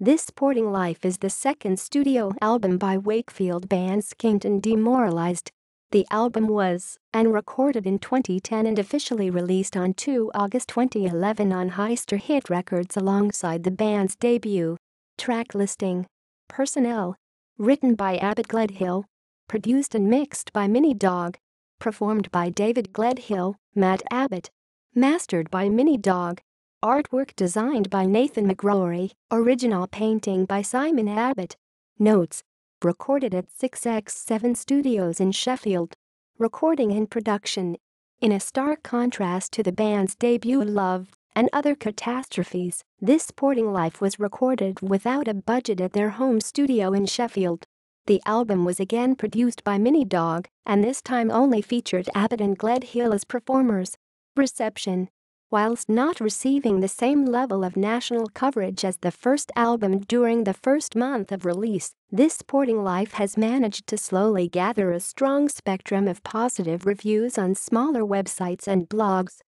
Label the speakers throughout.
Speaker 1: This Sporting Life is the second studio album by Wakefield band Skint Demoralised. The album was recorded in 2010 and officially released on 2 August 2011 on Heist Hit Records alongside the band's debut. Track listing. Personnel. Written by Abbott Gledhill. Produced and mixed by Mini Dog. Performed by David Gledhill, Matt Abbott. Mastered by Mini Dog. Artwork designed by Nathan McGrory, original painting by Simon Abbott. Notes. Recorded at 6x7 Studios in Sheffield. Recording and production. In a stark contrast to the band's debut Love and Other Catastrophes, This Sporting Life was recorded without a budget at their home studio in Sheffield. The album was again produced by Mini Dog, and this time only featured Abbott and Gledhill as performers. Reception. Whilst not receiving the same level of national coverage as the first album during the first month of release, This Sporting Life has managed to slowly gather a strong spectrum of positive reviews on smaller websites and blogs.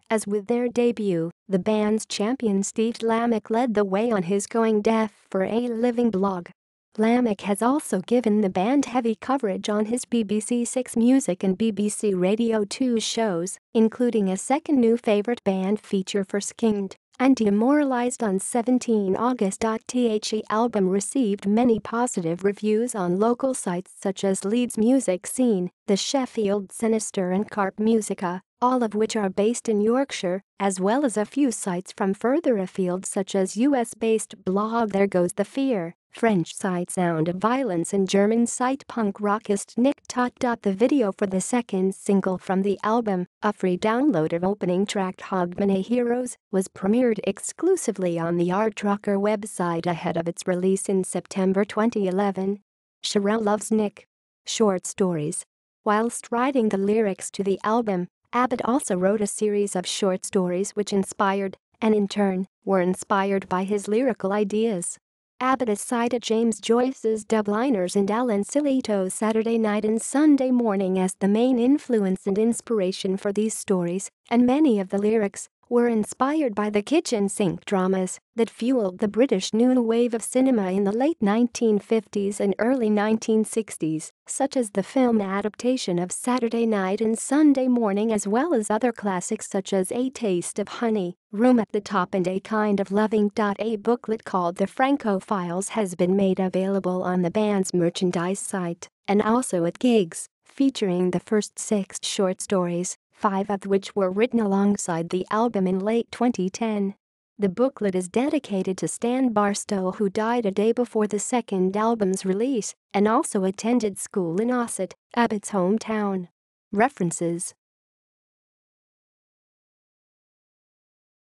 Speaker 1: As with their debut, the band's champion Steve Lamacq led the way on his Going Deaf for a Living blog. Lamacq has also given the band heavy coverage on his BBC Six Music and BBC Radio 2 shows, including a second New Favourite Band feature for Skint and Demoralised on 17 August. The album received many positive reviews on local sites such as Leeds Music Scene, The Sheffield Sinister and Carp Musica, all of which are based in Yorkshire, as well as a few sites from further afield such as US-based blog There Goes the Fear, French site Sound of Violence and German site punk rockist Nick Tot. The video for the second single from the album, a free download of opening track Hogmanay Heroes, was premiered exclusively on the Art Rocker website ahead of its release in September 2011. Sherelle loves Nick. Short stories. Whilst writing the lyrics to the album, Abbott also wrote a series of short stories which inspired, and in turn, were inspired by his lyrical ideas. Abbott has cited James Joyce's Dubliners and Alan Silito's Saturday Night and Sunday Morning as the main influence and inspiration for these stories, and many of the lyrics were inspired by the kitchen sink dramas that fueled the British new wave of cinema in the late 1950s and early 1960s, such as the film adaptation of Saturday Night and Sunday Morning, as well as other classics such as A Taste of Honey, Room at the Top and A Kind of Loving. A booklet called The Franco Files has been made available on the band's merchandise site and also at gigs, featuring the first 6 short stories, 5 of which were written alongside the album in late 2010. The booklet is dedicated to Stan Barstow, who died a day before the second album's release and also attended school in Ossett, Abbott's hometown. References.